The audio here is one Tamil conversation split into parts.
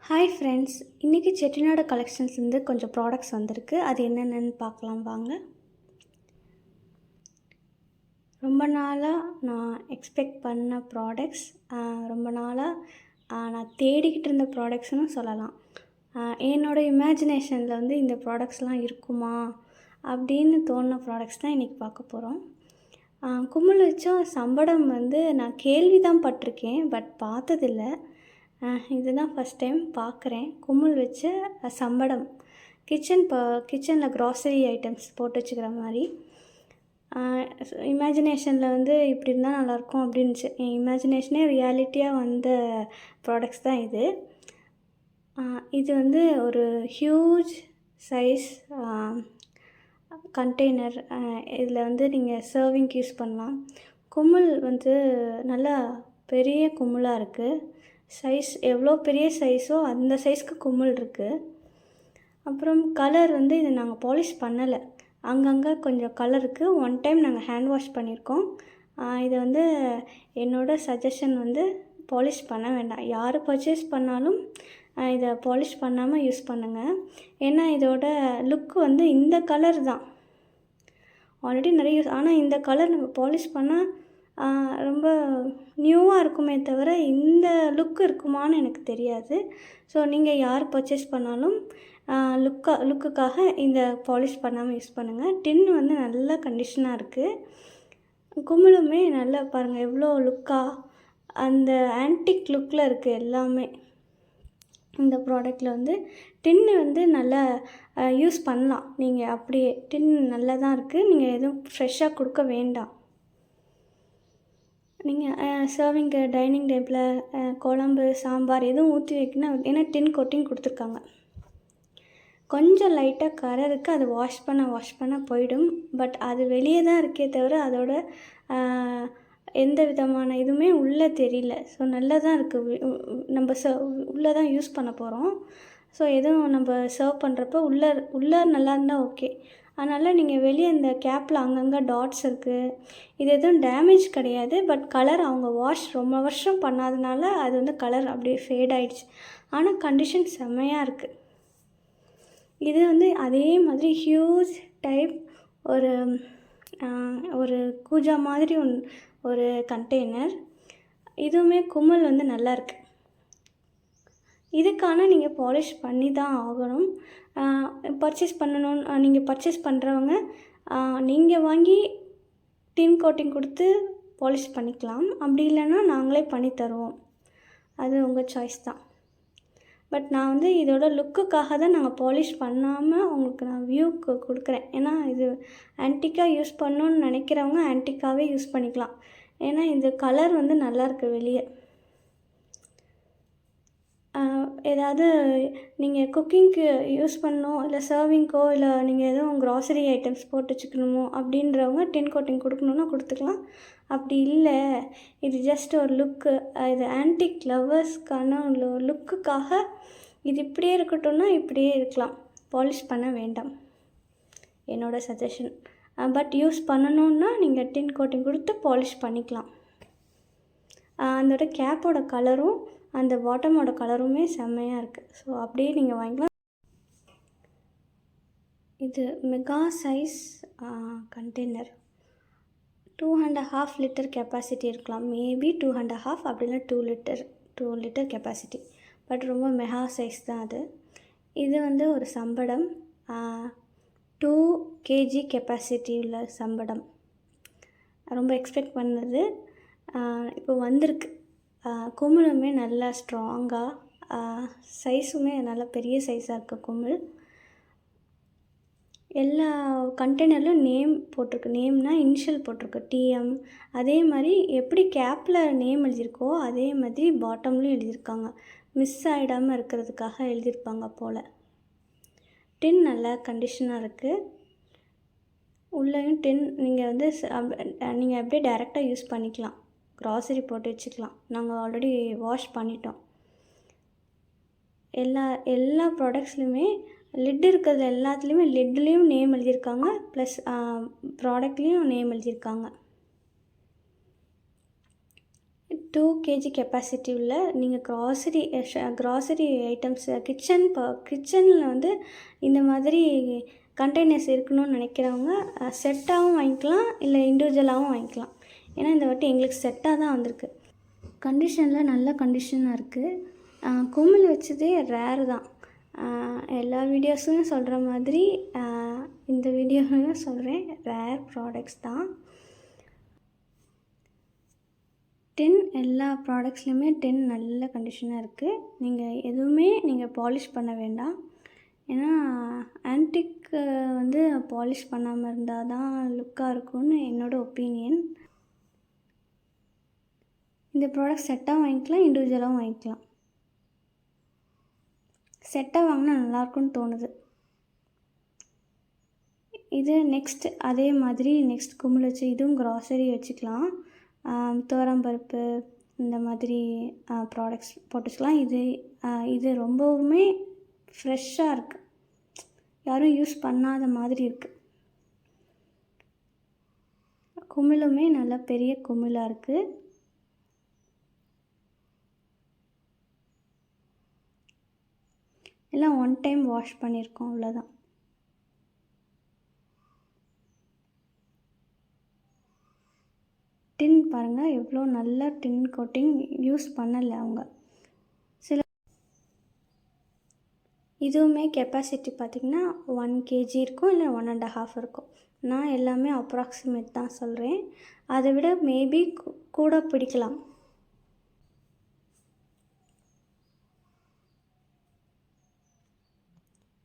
ஹாய் ஃப்ரெண்ட்ஸ், இன்றைக்கி செட்டிநாடு கலெக்ஷன்ஸ்லேருந்து கொஞ்சம் ப்ராடக்ட்ஸ் வந்திருக்கு. அது என்னென்னு பார்க்கலாம் வாங்க. ரொம்ப நாளாக நான் எக்ஸ்பெக்ட் பண்ண ப்ராடக்ட்ஸ், ரொம்ப நாளாக நான் தேடிக்கிட்டு இருந்த ப்ராடக்ட்ஸ்னு சொல்லலாம். என்னோடய இமேஜினேஷனில் வந்து இந்த ப்ராடக்ட்ஸ்லாம் இருக்குமா அப்படின்னு தோணின ப்ராடக்ட்ஸ் தான் இன்றைக்கி பார்க்க போகிறோம். கும்மல் வச்சும் சம்படம் வந்து நான் கேள்வி தான் பட்டிருக்கேன், பட் பார்த்ததில்லை. இதுதான் ஃபஸ்ட் டைம் பார்க்குறேன். கும்மல் வச்ச சம்படம், கிச்சனில் க்ராசரி ஐட்டம்ஸ் போட்டு வச்சுக்கிற மாதிரி. இமேஜினேஷனில் வந்து இப்படி இருந்தால் நல்லாயிருக்கும் அப்படின்னுச்சு. என் இமேஜினேஷனே ரியாலிட்டியாக வந்த ப்ராடக்ட்ஸ் தான் இது. இது வந்து ஒரு ஹியூஜ் சைஸ் கண்டெய்னர். இதில் வந்து நீங்கள் சர்விங்க்கு யூஸ் பண்ணலாம். கும்மல் வந்து நல்லா பெரிய கும்மலாக இருக்குது. சைஸ் எவ்வளோ பெரிய சைஸோ அந்த சைஸ்க்கு கும்மல் இருக்குது. அப்புறம் கலர் வந்து இதை நாங்கள் பாலிஷ் பண்ணலை, அங்கங்கே கொஞ்சம் கலர் இருக்குது. ஒன் டைம் நாங்கள் ஹேண்ட் வாஷ் பண்ணியிருக்கோம். இதை வந்து என்னோடய சஜஷன் வந்து பாலிஷ் பண்ண வேண்டாம். யார் பர்ச்சேஸ் பண்ணாலும் இதை பாலிஷ் பண்ணாமல் யூஸ் பண்ணுங்கள். ஏன்னா இதோட லுக்கு வந்து இந்த கலர் தான் ஆல்ரெடி நிறைய யூஸ், ஆனால் இந்த கலர் நம்ம பாலிஷ் பண்ணால் ரொம்ப நியூவாக இருக்குமே தவிர இந்த லுக்கு இருக்குமான்னு எனக்கு தெரியாது. ஸோ நீங்கள் யார் பர்ச்சேஸ் பண்ணாலும் லுக்குக்காக இந்த பாலிஷ் பண்ணாமல் யூஸ் பண்ணுங்கள். டின் வந்து நல்ல கண்டிஷனாக இருக்குது. கும்மிளுமே நல்லா பாருங்கள் எவ்வளோ லுக்காக அந்த ஆன்டிக் லுக்கில் இருக்குது எல்லாமே. இந்த ப்ராடக்டில் வந்து டின்னு வந்து நல்லா யூஸ் பண்ணலாம். நீங்கள் அப்படியே டின் நல்லா தான் இருக்குது. நீங்கள் எதுவும் ஃப்ரெஷ்ஷாக கொடுக்க வேண்டாம். நீங்கள் சர்விங்கு டைனிங் டேபிளில் குழம்பு சாம்பார் எதுவும் ஊற்றி வைக்கணும். ஏன்னா டின் கோட்டிங் கொடுத்துருக்காங்க. கொஞ்சம் லைட்டாக கரை இருக்குது, அது வாஷ் பண்ண போயிடும். பட் அது வெளியே தான் இருக்கே தவிர அதோட எந்த விதமான இதுவுமே உள்ளே தெரியல. ஸோ நல்லா தான் இருக்குது. நம்ம உள்ளே தான் யூஸ் பண்ண போகிறோம். ஸோ எதுவும் நம்ம சர்வ் பண்ணுறப்போ உள்ளே நல்லா இருந்தால் ஓகே. அதனால் நீங்கள் வெளியே இந்த கேப்பில் அங்கங்கே டாட்ஸ் இருக்குது. இது எதுவும் டேமேஜ் கிடையாது. பட் கலர் அவங்க வாஷ் ரொம்ப வருஷம் பண்ணாதனால அது வந்து கலர் அப்படியே ஃபேட் ஆகிடுச்சு. ஆனால் கண்டிஷன் செம்மையாக இருக்குது. இது வந்து அதே மாதிரி ஹியூஜ் டைப் ஒரு கூஜா மாதிரி ஒரு கண்டெய்னர். இதுவுமே கும்மல் வந்து நல்லாயிருக்கு. இதுக்கான நீங்கள் பாலிஷ் பண்ணி தான் ஆகணும். நீங்கள் பர்ச்சேஸ் பண்ணுறவங்க நீங்கள் வாங்கி டின் கோட்டிங் கொடுத்து பாலிஷ் பண்ணிக்கலாம். அப்படி இல்லைன்னா நாங்களே பண்ணி தருவோம். அது உங்கள் சாய்ஸ் தான். பட் நான் வந்து இதோட லுக்குக்காக தான் நாங்கள் பாலிஷ் பண்ணாமல் உங்களுக்கு நான் வியூக்கு கொடுக்குறேன். ஏன்னா இது ஆன்டிக்காக யூஸ் பண்ணணுன்னு நினைக்கிறவங்க ஆன்டிக்காகவே யூஸ் பண்ணிக்கலாம். ஏன்னா இந்த கலர் வந்து நல்லாயிருக்கு வெளியே. ஏதாவது நீங்கள் குக்கிங்க்கு யூஸ் பண்ணணும், இல்லை சர்விங்க்கோ, இல்லை நீங்கள் எதுவும் க்ராசரி ஐட்டம்ஸ் போட்டு வச்சுக்கணுமோ அப்படின்றவங்க டின் கோட்டிங் கொடுக்கணுன்னா கொடுத்துக்கலாம். அப்படி இல்லை, இது ஜஸ்ட் ஒரு லுக்கு, இது ஆன்டிக் லவ்வர்ஸ்க்கான லுக்குக்காக இது இப்படியே இருக்கட்டும்னா இப்படியே இருக்கலாம். பாலிஷ் பண்ண வேண்டாம், என்னோடய சஜஷன். பட் யூஸ் பண்ணணுன்னா நீங்கள் டின் கோட்டிங் கொடுத்து பாலிஷ் பண்ணிக்கலாம். அதோட கேப்போட கலரும் அந்த பாட்டமோட கலருமே செம்மையாக இருக்குது. ஸோ அப்படியே நீங்கள் வாங்கிக்கலாம். இது mega size container. 2.5 litre capacity இருக்கலாம். மேபி 2.5 அப்படின்னா 2 லிட்டர் கெப்பாசிட்டி. பட் ரொம்ப மெகா சைஸ் தான் அது. இது வந்து ஒரு சம்படம், 2 kg கெப்பாசிட்டி உள்ள சம்படம். ரொம்ப எக்ஸ்பெக்ட் பண்ணது இப்போ வந்திருக்கு. கும்மிளுமே நல்லா ஸ்ட்ராங்காக, சைஸுமே நல்லா பெரிய சைஸாக இருக்குது கும்மிள். எல்லா கண்டெய்னர்லையும் நேம் போட்டிருக்கு. நேம்னா இனிஷியல் போட்டிருக்கு, டிஎம். அதே மாதிரி எப்படி கேப்பில் நேம் எழுதியிருக்கோ அதே மாதிரி பாட்டம்லேயும் எழுதியிருக்காங்க. மிஸ் ஆகிடாமல் இருக்கிறதுக்காக எழுதியிருப்பாங்க போல். டின் நல்லா கண்டிஷனாக இருக்குது. உள்ளேயும் டின் நீங்கள் வந்து நீங்கள் அப்படியே டைரெக்டாக யூஸ் பண்ணிக்கலாம். க்ராசரி போட்டு வச்சுக்கலாம். நாங்கள் ஆல்ரெடி வாஷ் பண்ணிட்டோம். எல்லா ப்ராடக்ட்ஸ்லையுமே லிட் இருக்கிறது எல்லாத்துலேயுமே லிட்லேயும் நேம் எழுதியிருக்காங்க, ப்ளஸ் ப்ராடக்ட்லேயும் நேம் எழுதியிருக்காங்க. 2 கேஜி கெப்பாசிட்டி உள்ள நீங்கள் க்ராசரி ஐட்டம்ஸ் கிச்சனில் வந்து இந்த மாதிரி கண்டெய்னர்ஸ் இருக்கணும்னு நினைக்கிறவங்க செட்டாகவும் வாங்கிக்கலாம், இல்லை இண்டிவிஜுவலாகவும் வாங்கிக்கலாம். ஏன்னா இந்த வாட்டி எங்களுக்கு செட்டாக தான் வந்திருக்கு. கண்டிஷனில் நல்ல கண்டிஷனாக இருக்குது. குமிழ் வச்சதே ரேர் தான். எல்லா வீடியோஸும் சொல்கிற மாதிரி இந்த வீடியோவையும் சொல்கிறேன், ரேர் ப்ராடக்ட்ஸ் தான். எல்லா ப்ராடக்ட்ஸ்லையுமே 10 நல்ல கண்டிஷனாக இருக்குது. நீங்கள் பாலிஷ் பண்ண வேண்டாம். ஏன்னா ஆன்டிக் வந்து பாலிஷ் பண்ணாமல் இருந்தால் தான் லுக்காக இருக்கும்னு என்னோடய ஒப்பீனியன். இந்த ப்ராடக்ட் செட்டாக வாங்கிக்கலாம், இண்டிவிஜுவலாகவும் வாங்கிக்கலாம். செட்டாக வாங்கினா நல்லாயிருக்குன்னு தோணுது. இது அதே மாதிரி குமிழ் வச்சு இதுவும் க்ராசரி வச்சுக்கலாம். துவரம்பருப்பு இந்த மாதிரி ப்ராடக்ட்ஸ் போட்டு வச்சுக்கலாம். இது ரொம்பவுமே ஃப்ரெஷ்ஷாக இருக்குது, யாரும் யூஸ் பண்ணாத மாதிரி இருக்குது. குமிழுமே நல்லா பெரிய குமிழாக இருக்குது. எல்லாம் 1 டைம் வாஷ் பண்ணியிருக்கோம், அவ்வளோதான். டின் பாருங்கள், எவ்வளோ நல்ல டின் கோட்டிங், யூஸ் பண்ணலை அவங்க. இதுவுமே கெப்பாசிட்டி பார்த்திங்கன்னா 1 கேஜி இருக்கும், இல்லை 1.5 இருக்கும். நான் எல்லாமே அப்ராக்சிமேட் தான் சொல்கிறேன், அதை விட மேபி கூட பிடிக்கலாம்.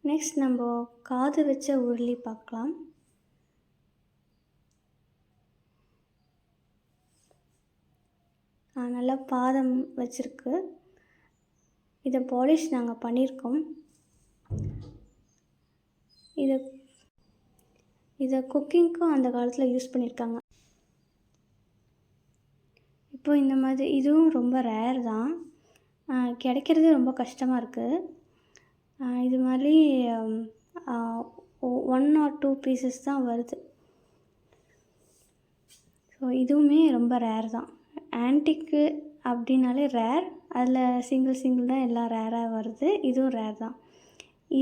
நெக்ஸ்ட் நம்ம காது வச்ச உருளி பார்க்கலாம். நல்லா பாதம் வச்சுருக்கு. இதை பாலிஷ் நாங்கள் பண்ணியிருக்கோம். இதை குக்கிங்க்கும் அந்த காலத்தில் யூஸ் பண்ணியிருக்காங்க. இப்போ இந்த மாதிரி இதுவும் ரொம்ப ரேர் தான், கிடைக்கிறது ரொம்ப கஷ்டமாக இருக்குது. இது மாதிரி 1 or 2 பீசஸ் தான் வருது. ஸோ இதுவுமே ரொம்ப ரேர் தான். ஆன்டிக்கு அப்படின்னாலே ரேர், அதில் சிங்கிள் தான் எல்லாம் ரேராக வருது. இதுவும் ரேர் தான்.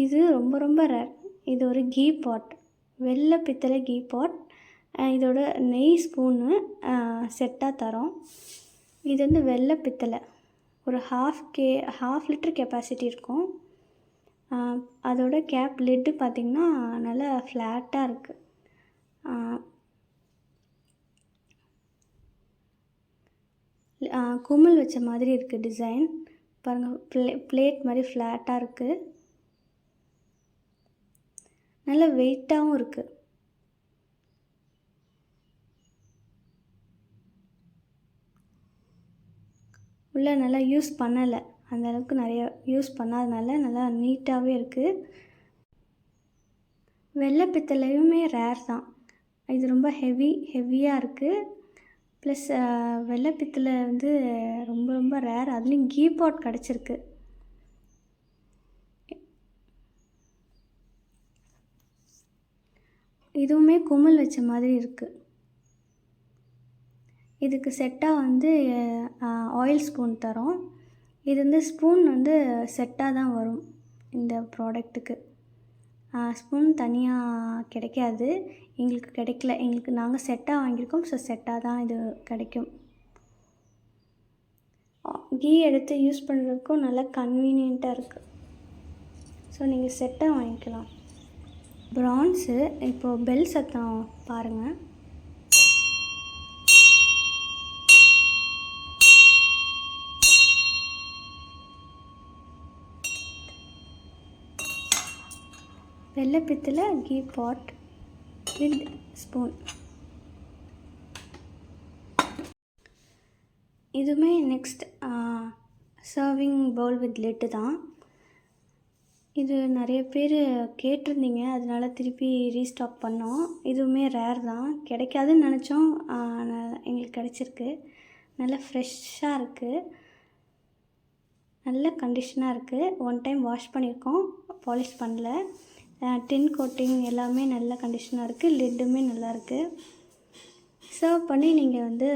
இது ரொம்ப ரொம்ப ரேர். இது ஒரு கீ பாட், வெள்ளை பித்தளை கீ பாட். இதோட நெய் ஸ்பூனு செட்டாக தரோம். இது வந்து வெள்ளை பித்தளை, ஒரு 1/2 லிட்டர் கெப்பாசிட்டி இருக்கும். அதோட கேப் லிட்டு பார்த்திங்கன்னா நல்லா ஃப்ளாட்டாக இருக்குது. குமிழ் வச்ச மாதிரி இருக்குது டிசைன் பாருங்கள். பிளேட் மாதிரி ஃப்ளாட்டாக இருக்குது, நல்ல வெயிட்டாகவும் இருக்குது. உள்ளே நல்லா யூஸ் பண்ணலை, அந்தளவுக்கு நிறைய யூஸ் பண்ணாதனால நல்லா நீட்டாகவே இருக்குது. வெள்ளை பித்தளையுமே ரேர் தான். இது ரொம்ப ஹெவியாக இருக்குது. ப்ளஸ் வெள்ளை பித்தளை வந்து ரொம்ப ரொம்ப ரேர், அதுலேயும் கீ பாட் கிடச்சிருக்கு. இதுவுமே குமிழ் வச்ச மாதிரி இருக்குது. இதுக்கு செட்டாக வந்து ஆயில் ஸ்பூன் தரோம். இது வந்து ஸ்பூன் வந்து செட்டாக தான் வரும் இந்த ப்ராடக்ட்டுக்கு. ஸ்பூன் தனியாக கிடைக்காது, எங்களுக்கு கிடைக்கல. நாங்கள் செட்டாக வாங்கியிருக்கோம். ஸோ செட்டாக தான் இது கிடைக்கும். கீ எடுத்து யூஸ் பண்ணுறதுக்கும் நல்லா கன்வீனியண்ட்டாக இருக்குது. ஸோ நீங்கள் செட்டாக வாங்கிக்கலாம். ப்ரான்ஸு இப்போது பெல் சத்தம் பாருங்கள். வெள்ளை பித்தளை கீ பாட் வித் ஸ்பூன். இதுவுமே next serving Pavul with lid தான். இது நிறைய பேர் கேட்டிருந்தீங்க, அதனால திருப்பி ரீஸ்டாக் பண்ணோம். இதுவுமே ரேர் தான், கிடைக்காதுன்னு நினச்சோம், எங்களுக்கு கிடச்சிருக்கு. நல்லா ஃப்ரெஷ்ஷாக இருக்குது, நல்ல கண்டிஷனாக இருக்குது. 1 டைம் வாஷ் பண்ணியிருக்கோம், பாலிஷ் பண்ணல. டின் கோட்டிங் எல்லாமே நல்ல கண்டிஷனாக இருக்குது. லிட்டுமே நல்லாயிருக்கு. சர்வ் பண்ணி நீங்கள் வந்து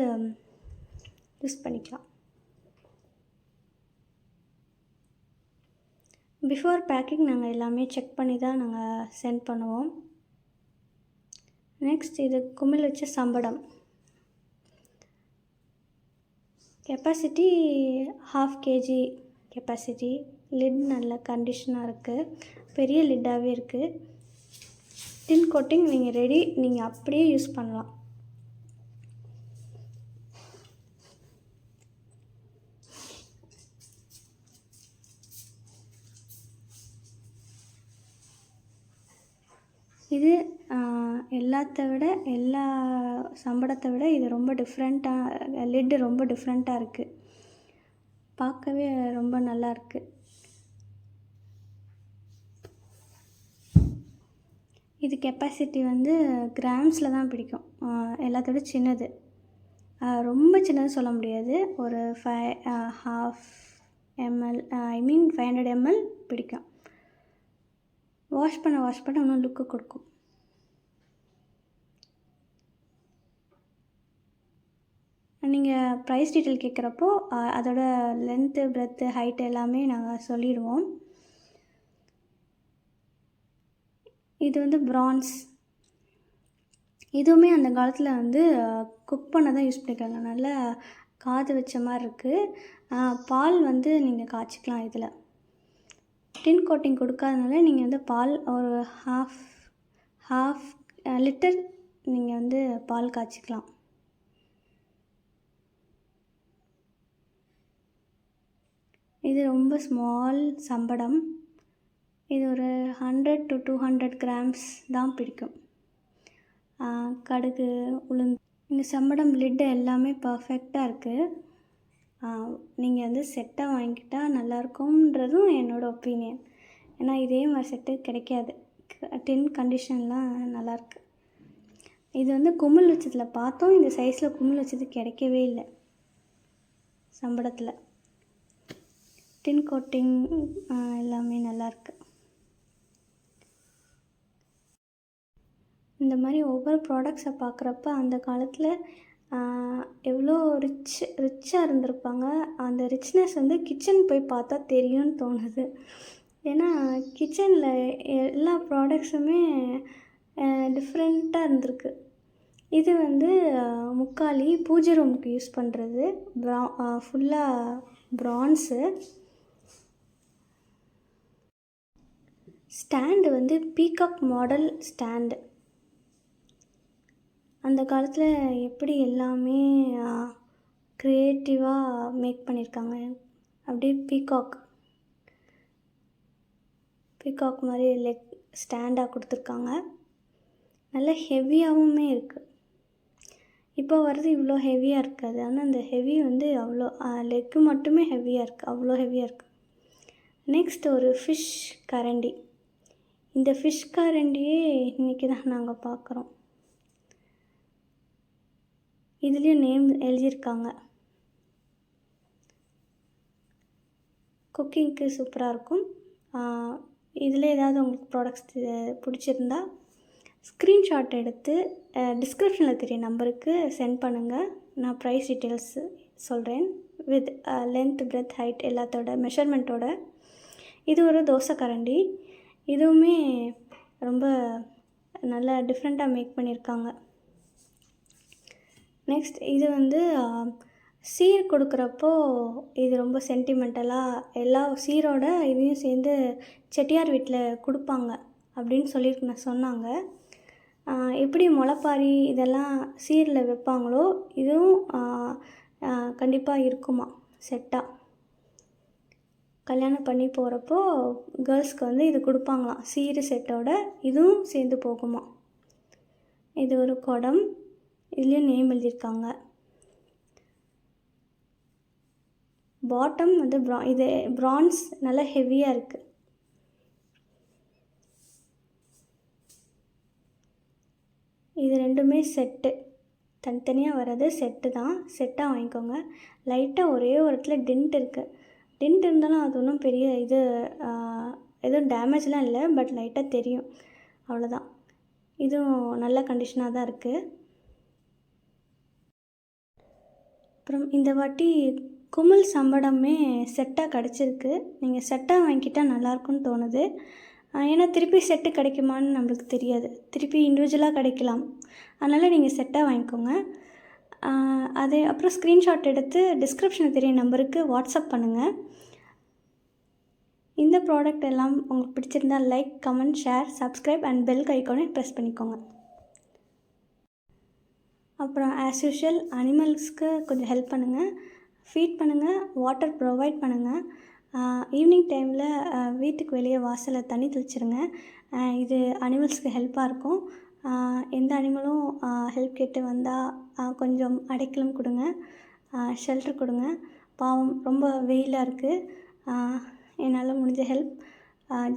யூஸ் பண்ணிக்கலாம். பிஃபோர் பேக்கிங் நாங்கள் எல்லாமே செக் பண்ணி தான் நாங்கள் சென்ட் பண்ணுவோம். நெக்ஸ்ட் இது குமிழ் வச்ச சம்படம். Capacity 1/2 kg capacity. லிட் நல்ல கண்டிஷனாக இருக்குது, பெரிய லிட்டாகவே இருக்குது. டின் கோட்டிங் நீங்கள் ரெடி, நீங்கள் அப்படியே யூஸ் பண்ணலாம். இது எல்லா சம்படத்தை விட இது ரொம்ப டிஃப்ரெண்ட்டாக, லிட்டு ரொம்ப டிஃப்ரெண்ட்டாக இருக்குது, பார்க்கவே ரொம்ப நல்லா இருக்குது. இது கெப்பாசிட்டி வந்து கிராம்ஸில் தான் பிடிக்கும், எல்லாத்தோட சின்னது. ரொம்ப சின்னது சொல்ல முடியாது, ஒரு 1/2 ml, 500 ml பிடிக்கும். வாஷ் பண்ண இன்னும் லுக்கு கொடுக்கும். நீங்கள் ப்ரைஸ் டீட்டெயில் கேட்குறப்போ அதோட லென்த்து, பிரெத்து, ஹைட் எல்லாமே நாங்கள் சொல்லிடுவோம். இது வந்து பிரான்ஸ். இதுவுமே அந்த காலத்தில் வந்து குக் பண்ண தான் யூஸ் பண்ணியிருக்காங்க. நல்லா காது வச்ச மாதிரி இருக்குது. பால் வந்து நீங்கள் காய்ச்சிக்கலாம். இதில் டின் கோட்டிங் கொடுக்காதனால நீங்கள் வந்து பால் ஒரு ஹாஃப் லிட்டர் நீங்கள் வந்து பால் காய்ச்சிக்கலாம். இது ரொம்ப ஸ்மால் சம்படம். இது ஒரு 100 to 200 grams தான் பிடிக்கும். கடுகு, உளுந்து. இந்த சம்படம் லிட்டு எல்லாமே பர்ஃபெக்டாக இருக்குது. நீங்கள் வந்து செட்டாக வாங்கிக்கிட்டால் நல்லாயிருக்கும்ன்றதும் என்னோடய ஒப்பீனியன். ஏன்னா இதே மாதிரி செட்டு கிடைக்காது, டின் கண்டிஷன்லாம் நல்லாயிருக்கு. இது வந்து குமிழ் வச்சதில் பார்த்தோம், இந்த சைஸில் குமிழ் வச்சது கிடைக்கவே இல்லை சம்படத்தில். டின் கோட்டிங் எல்லாமே நல்லாயிருக்கு. இந்த மாதிரி ஒவ்வொரு ப்ராடக்ட்ஸை பார்க்குறப்ப அந்த காலத்தில் எவ்வளோ ரிச்சாக இருந்திருப்பாங்க. அந்த ரிச்னஸ் வந்து கிச்சன் போய் பார்த்தா தெரியும்னு தோணுது. ஏன்னா கிச்சனில் எல்லா ப்ராடக்ட்ஸுமே டிஃப்ரெண்ட்டாக இருந்திருக்கு. இது வந்து முக்காலி பூஜை ரூமுக்கு யூஸ் பண்ணுறது, ஃபுல்லாக ப்ரான்ஸு. ஸ்டாண்டு வந்து பீகாக் மாடல் ஸ்டாண்டு. அந்த காலத்தில் எப்படி எல்லாமே க்ரியேட்டிவாக மேக் பண்ணியிருக்காங்க. அப்படியே பீகாக் மாதிரி லெக் ஸ்டாண்டாக கொடுத்துருக்காங்க. நல்ல ஹெவியாகவுமே இருக்குது. இப்போ வர்றது இவ்வளோ ஹெவியாக இருக்காது, ஆனால் அந்த ஹெவி வந்து அவ்வளோ லெக்கு மட்டுமே ஹெவியாக இருக்குது, அவ்வளோ ஹெவியாக இருக்குது. நெக்ஸ்ட் ஒரு ஃபிஷ் கரண்டி. இந்த ஃபிஷ் கரண்டியே இன்றைக்கி தான் நாங்கள் பார்க்குறோம். இதுலேயும் நேம் எழுதியிருக்காங்க. குக்கிங்க்கு சூப்பராக இருக்கும். இதில் ஏதாவது உங்களுக்கு ப்ராடக்ட்ஸ் பிடிச்சிருந்தா ஸ்க்ரீன்ஷாட் எடுத்து டிஸ்கிரிப்ஷனில் தெரிய நம்பருக்கு சென்ட் பண்ணுங்கள். நான் ப்ரைஸ் டீட்டெயில்ஸ் சொல்கிறேன், வித் லென்த், பிரெத், ஹைட் எல்லாத்தோட மெஷர்மெண்ட்டோட. இது ஒரு தோசை கரண்டி. இதுவுமே ரொம்ப நல்லா டிஃப்ரெண்ட்டாக மேக் பண்ணியிருக்காங்க. நெக்ஸ்ட் இது வந்து சீர் கொடுக்குறப்போ இது ரொம்ப சென்டிமெண்டலாக எல்லா சீரோட இதையும் சேர்ந்து செட்டியார் வீட்டில் கொடுப்பாங்க அப்படின்னு சொன்னாங்க. எப்படி முளைப்பாரி இதெல்லாம் சீரில் வைப்பாங்களோ இதுவும் கண்டிப்பாக இருக்குமா செட்டாக. கல்யாணம் பண்ணி போகிறப்போ கேர்ள்ஸ்க்கு வந்து இது கொடுப்பாங்களாம், சீரு செட்டோட இதுவும் சேர்ந்து போகுமா. இது ஒரு குடம், இதுலேயும் நேம் எழுதியிருக்காங்க. பாட்டம் வந்து இது ப்ரான்ஸ், நல்லா ஹெவியாக இருக்குது. இது ரெண்டுமே செட்டு, தனித்தனியாக வர்றது செட்டு தான். செட்டாக வாங்கிக்கோங்க. லைட்டாக ஒரே ஒரு இடத்துல டென்ட் இருக்குது. டென்ட் இருந்தாலும் அது ஒன்றும் பெரிய இது எதுவும் டேமேஜ்லாம் இல்லை, பட் லைட்டாக தெரியும், அவ்வளோதான். இதுவும் நல்ல கண்டிஷனாக தான் இருக்குது. அப்புறம் இந்த வாட்டி குமிழ் சம்படமே செட்டாக கிடச்சிருக்கு. நீங்கள் செட்டாக வாங்கிக்கிட்டால் நல்லாயிருக்குன்னு தோணுது. ஏன்னா திருப்பி செட்டு கிடைக்குமான்னு நம்மளுக்கு தெரியாது. திருப்பி இண்டிவிஜுவலாக கிடைக்கலாம். அதனால் நீங்கள் செட்டாக வாங்கிக்கோங்க. அது அப்புறம் ஸ்க்ரீன்ஷாட் எடுத்து டிஸ்கிரிப்ஷனில் தெரிய நம்பருக்கு வாட்ஸ்அப் பண்ணுங்கள். இந்த ப்ராடக்ட் எல்லாம் உங்களுக்கு பிடிச்சிருந்தால் like, comment, share, subscribe and bell ஐகானை ப்ரெஸ் பண்ணிக்கோங்க. அப்புறம் ஆஸ் யூஷுவல் அனிமல்ஸ்க்கு கொஞ்சம் ஹெல்ப் பண்ணுங்கள். ஃபீட் பண்ணுங்கள், வாட்டர் ப்ரொவைட் பண்ணுங்கள். ஈவினிங் டைமில் வீட்டுக்கு வெளியே வாசலில் தண்ணி தெளிச்சிருங்க. இது அனிமல்ஸ்க்கு ஹெல்ப்பாக இருக்கும். எந்த அனிமலும் ஹெல்ப் கேட்டு வந்தால் கொஞ்சம் அடைக்கலம் கொடுங்க, ஷெல்டர் கொடுங்க. பாவம் ரொம்ப வெயிலாக இருக்குது. என்னால் முடிஞ்ச ஹெல்ப்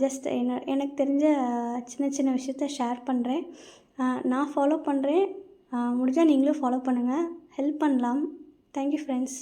ஜஸ்ட் எனக்கு தெரிஞ்ச சின்ன சின்ன விஷயத்த ஷேர் பண்ணுறேன். நான் ஃபாலோ பண்ணுறேன். முடிஞ்சால் நீங்களும் ஃபாலோ பண்ணுங்கள். ஹெல்ப் பண்ணலாம். Thank you friends.